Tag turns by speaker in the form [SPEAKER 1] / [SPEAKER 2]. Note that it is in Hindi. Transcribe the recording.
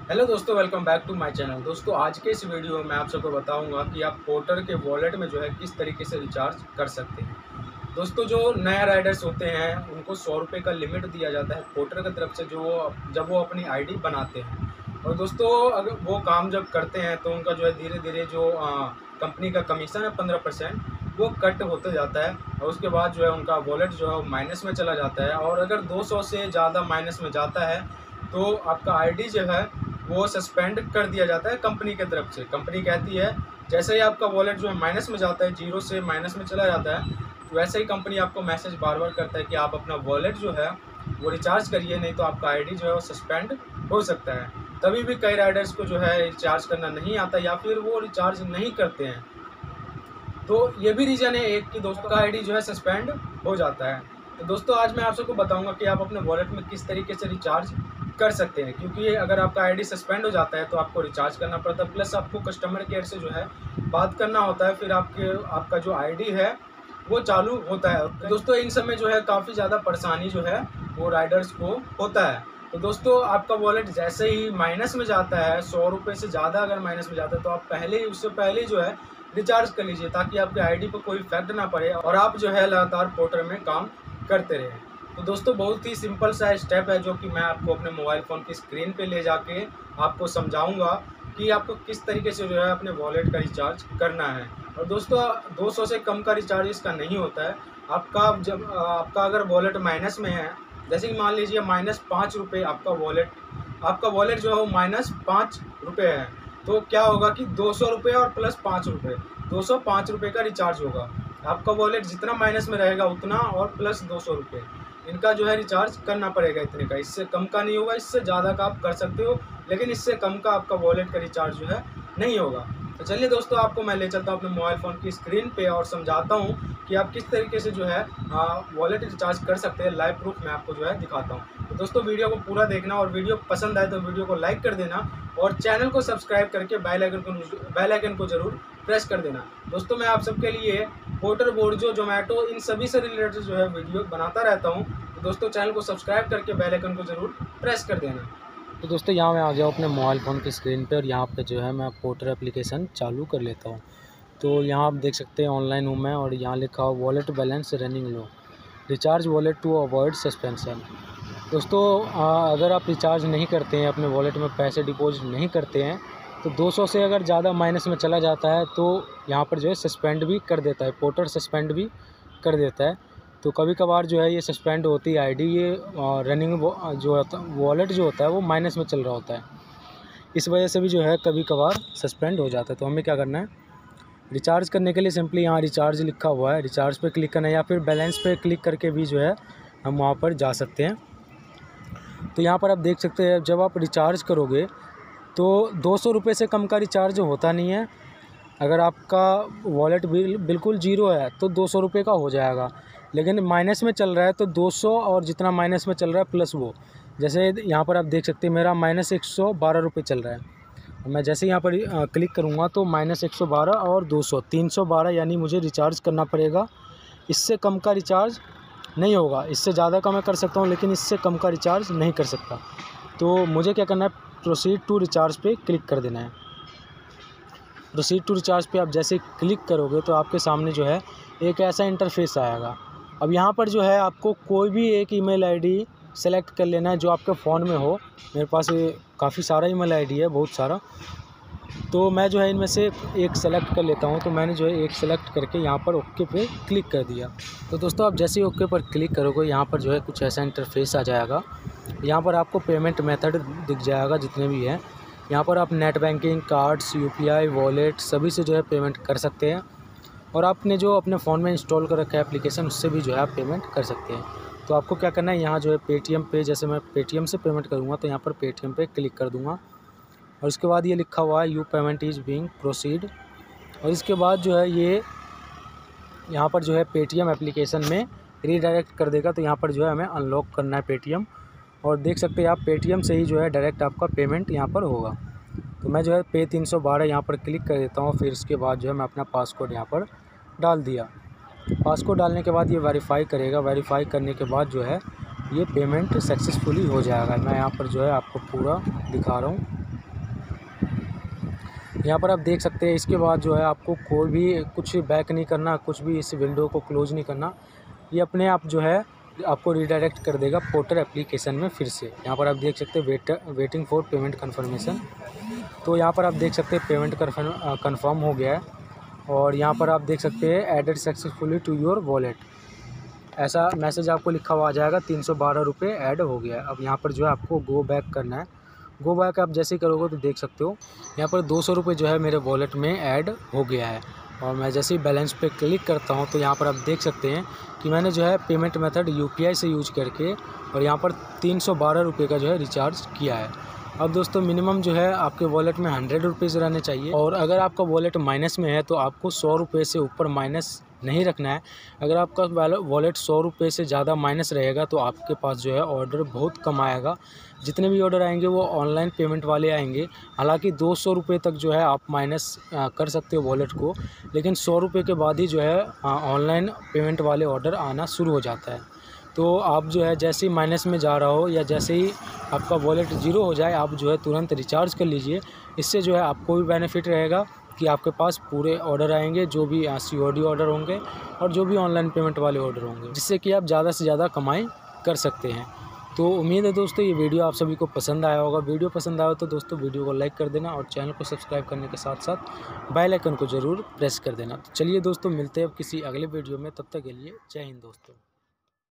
[SPEAKER 1] हेलो दोस्तों, welcome back to my channel. दोस्तों, आज के इस वीडियो में मैं आप सबको बताऊंगा कि आप पोर्टर के वॉलेट में जो है किस तरीके से रिचार्ज कर सकते हैं। दोस्तों, जो नए राइडर्स होते हैं उनको 100 रुपये का लिमिट दिया जाता है पोर्टर की तरफ से, जब वो अपनी आईडी बनाते हैं। और दोस्तों, अगर वो काम जब करते हैं तो उनका जो है धीरे धीरे जो कंपनी का कमीशन है 15%, वो कट होते जाता है। और उसके बाद जो है उनका वॉलेट जो है माइनस में चला जाता है। और अगर 200 से ज़्यादा माइनस में जाता है तो आपका आईडी जो है वो सस्पेंड कर दिया जाता है कंपनी की तरफ से। कंपनी कहती है जैसे ही आपका वॉलेट जो है माइनस में जाता है, 0 से माइनस में चला जाता है, तो वैसे ही कंपनी आपको मैसेज बार बार करता है कि आप अपना वॉलेट जो है वो रिचार्ज करिए, नहीं तो आपका आईडी जो है वो सस्पेंड हो सकता है। तभी भी कई राइडर्स को जो है रिचार्ज करना नहीं आता या फिर वो रिचार्ज नहीं करते हैं। तो ये भी रीज़न है एक कि दोस्तों का आईडी जो है सस्पेंड हो जाता है। तो दोस्तों, आज मैं आप सबको बताऊंगा कि आप अपने वॉलेट में किस तरीके से रिचार्ज कर सकते हैं, क्योंकि अगर आपका आईडी सस्पेंड हो जाता है तो आपको रिचार्ज करना पड़ता है, प्लस आपको कस्टमर केयर से जो है बात करना होता है, फिर आपका जो आईडी है वो चालू होता है। तो दोस्तों, इन सब में जो है काफ़ी ज़्यादा परेशानी जो है वो राइडर्स को होता है। तो दोस्तों, आपका वॉलेट जैसे ही माइनस में जाता है, 100 रुपये से ज़्यादा अगर माइनस में जाता है, तो आप उससे पहले जो है रिचार्ज कर लीजिए, ताकि आपके आईडी पर कोई इफेक्ट ना पड़े और आप जो है लगातार पोर्टर में काम करते रहें। तो दोस्तों, बहुत ही सिंपल सा स्टेप है जो कि मैं आपको अपने मोबाइल फ़ोन की स्क्रीन पे ले जाके आपको समझाऊंगा कि आपको किस तरीके से जो है अपने वॉलेट का रिचार्ज करना है। और दोस्तों, 200 से कम का रिचार्ज इसका नहीं होता है। आपका अगर वॉलेट माइनस में है, जैसे कि मान लीजिए -5 रुपये आपका वॉलेट जो है वो -5 रुपये है, तो क्या होगा कि 200 रुपये और प्लस 5 रुपये, 205 रुपये का रिचार्ज होगा। आपका वॉलेट जितना माइनस में रहेगा उतना और प्लस 200 रुपये, इनका जो है रिचार्ज करना पड़ेगा इतने का। इससे कम का नहीं होगा, इससे ज़्यादा का आप कर सकते हो, लेकिन इससे कम का आपका वॉलेट का रिचार्ज जो है नहीं होगा। तो चलिए दोस्तों, आपको मैं ले चलता हूँ अपने मोबाइल फ़ोन की स्क्रीन पे और समझाता हूँ कि आप किस तरीके से जो है वॉलेट रिचार्ज कर सकते हैं। लाइव प्रूफ मैं आपको जो है दिखाता हूँ। तो दोस्तों, वीडियो को पूरा देखना और वीडियो पसंद आए तो वीडियो को लाइक कर देना और चैनल को सब्सक्राइब करके बेल आइकन को ज़रूर प्रेस कर देना। दोस्तों, मैं आप सबके लिए पोर्टर, बोर्जो, जोमेटो, इन सभी से रिलेटेड जो है वीडियो बनाता रहता हूँ। तो दोस्तों, चैनल को सब्सक्राइब करके बेल आइकन को ज़रूर प्रेस कर देना।
[SPEAKER 2] तो दोस्तों, यहाँ मैं आ गया अपने मोबाइल फ़ोन की स्क्रीन पे और यहाँ पे जो है मैं पोर्टर एप्लीकेशन चालू कर लेता हूँ। तो यहाँ आप देख सकते हैं ऑनलाइन हूँ मैं और यहाँ लिखा हुआ wallet balance running low, recharge wallet to avoid suspension. दोस्तों, अगर आप रिचार्ज नहीं करते हैं, अपने वॉलेट में पैसे डिपॉजिट नहीं करते हैं, तो 200 से अगर ज़्यादा माइनस में चला जाता है तो यहाँ पर जो है सस्पेंड भी कर देता है, पोर्टर सस्पेंड भी कर देता है। तो कभी कभार जो है ये सस्पेंड होती है आईडी, ये रनिंग जो होता वॉलेट जो होता है वो माइनस में चल रहा होता है, इस वजह से भी जो है कभी कभार सस्पेंड हो जाता है। तो हमें क्या करना है, रिचार्ज करने के लिए सिंपली यहाँ रिचार्ज लिखा हुआ है, रिचार्ज पे क्लिक करना है या फिर बैलेंस पे क्लिक करके भी जो है हम वहाँ पर जा सकते हैं। तो यहाँ पर आप देख सकते हैं जब आप रिचार्ज करोगे तो 200 रुपये से कम का रिचार्ज होता नहीं है। अगर आपका वॉलेट बिल्कुल ज़ीरो है तो 200 रुपये का हो जाएगा, लेकिन माइनस में चल रहा है तो 200 और जितना माइनस में चल रहा है प्लस वो, जैसे यहाँ पर आप देख सकते हैं मेरा -112 रुपये चल रहा है। मैं जैसे यहाँ पर क्लिक करूँगा तो -112 और 200 312, यानी मुझे रिचार्ज करना पड़ेगा। इससे कम का रिचार्ज नहीं होगा, इससे ज़्यादा का मैं कर सकता हूँ लेकिन इससे कम का रिचार्ज नहीं कर सकता। तो मुझे क्या करना है, प्रोसीड टू रिचार्ज पे क्लिक कर देना है। प्रोसीड टू रिचार्ज पे आप जैसे क्लिक करोगे तो आपके सामने जो है एक ऐसा इंटरफेस आएगा। अब यहाँ पर जो है आपको कोई भी एक ईमेल आईडी सेलेक्ट कर लेना है जो आपके फ़ोन में हो। मेरे पास काफ़ी सारा ईमेल आईडी है, बहुत सारा, तो मैं जो है इनमें से एक सेलेक्ट कर लेता हूँ। तो मैंने जो है एक सेलेक्ट करके यहाँ पर ओके पे क्लिक कर दिया। तो दोस्तों, आप जैसे ही ओके पर क्लिक करोगे यहाँ पर जो है कुछ ऐसा इंटरफेस आ जाएगा। यहाँ पर आपको पेमेंट मेथड दिख जाएगा जितने भी हैं। यहाँ पर आप net banking, cards, UPI, wallet सभी से जो है पेमेंट कर सकते हैं। और आपने जो अपने फ़ोन में इंस्टॉल कर रखा है एप्लीकेशन, उससे भी जो है आप पेमेंट कर सकते हैं। तो आपको क्या करना है, यहाँ जो है पेटीएम पे, जैसे मैं पेटीएम से पेमेंट करूँगा तो यहाँ पर पेटीएम पे क्लिक कर दूँगा और उसके बाद ये लिखा हुआ है you payment is being proceed. और इसके बाद जो है ये यहाँ पर जो है पेटीएम एप्लीकेशन में रीडायरेक्ट कर देगा। तो यहाँ पर जो है हमें अनलॉक करना है पेटीएम, और देख सकते हैं आप पेटीएम से ही जो है डायरेक्ट आपका पेमेंट यहाँ पर होगा। तो मैं जो है पे 312 यहाँ पर क्लिक कर देता हूँ। फिर इसके बाद जो है मैं अपना पासकोड यहाँ पर डाल दिया। पासकोड डालने के बाद ये वेरीफाई करेगा। वेरीफाई करने के बाद जो है ये पेमेंट सक्सेसफुली हो जाएगा। मैं यहाँ पर जो है आपको पूरा दिखा रहा हूँ। यहाँ पर आप देख सकते हैं। इसके बाद जो है आपको कोई भी कुछ बैक नहीं करना, कुछ भी इस विंडो को क्लोज़ नहीं करना। ये अपने आप जो है आपको रिडायरेक्ट कर देगा पोर्टर एप्लीकेशन में फिर से। यहाँ पर आप देख सकते हैं वेटिंग फॉर पेमेंट कन्फर्मेशन। तो यहाँ पर आप देख सकते हैं पेमेंट कन्फर्म हो गया है। और यहाँ पर आप देख सकते हैं added successfully to your wallet, ऐसा मैसेज आपको लिखा हुआ आ जाएगा। 312 रुपये ऐड हो गया है। अब यहाँ पर जो है आपको गो बैक करना है। गो बैक आप जैसे ही करोगे तो देख सकते हो यहाँ पर 200 रुपये जो है मेरे वॉलेट में ऐड हो गया है। और मैं जैसे ही बैलेंस पे क्लिक करता हूँ तो यहाँ पर आप देख सकते हैं कि मैंने जो है पेमेंट मेथड UPI से यूज करके और यहाँ पर 312 रुपये का जो है रिचार्ज किया है। अब दोस्तों मिनिमम जो है आपके वॉलेट में 100 रुपीज़ रहने चाहिए। और अगर आपका वॉलेट माइनस में है तो आपको 100 रुपये से ऊपर माइनस नहीं रखना है। अगर आपका वॉलेट 100 रुपये से ज़्यादा माइनस रहेगा तो आपके पास जो है ऑर्डर बहुत कम आएगा। जितने भी ऑर्डर आएंगे वो ऑनलाइन पेमेंट वाले आएंगे। हालांकि 200 रुपये तक जो है आप माइनस कर सकते हो वॉलेट को, लेकिन 100 रुपये के बाद ही जो है ऑनलाइन पेमेंट वाले ऑर्डर आना शुरू हो जाता है। तो आप जो है जैसे ही माइनस में जा रहा हो या जैसे ही आपका वॉलेट ज़ीरो हो जाए आप जो है तुरंत रिचार्ज कर लीजिए। इससे जो है आपको भी बेनिफिट रहेगा कि आपके पास पूरे ऑर्डर आएंगे, जो भी COD ऑर्डर होंगे और जो भी ऑनलाइन पेमेंट वाले ऑर्डर होंगे, जिससे कि आप ज़्यादा से ज़्यादा कमाई कर सकते हैं। तो उम्मीद है दोस्तों ये वीडियो आप सभी को पसंद आया होगा। वीडियो पसंद आया तो दोस्तों वीडियो को लाइक कर देना और चैनल को सब्सक्राइब करने के साथ साथ बेल आइकन को ज़रूर प्रेस कर देना। तो चलिए दोस्तों मिलते हैं अब किसी अगले वीडियो में, तब तक के लिए जय हिंद दोस्तों।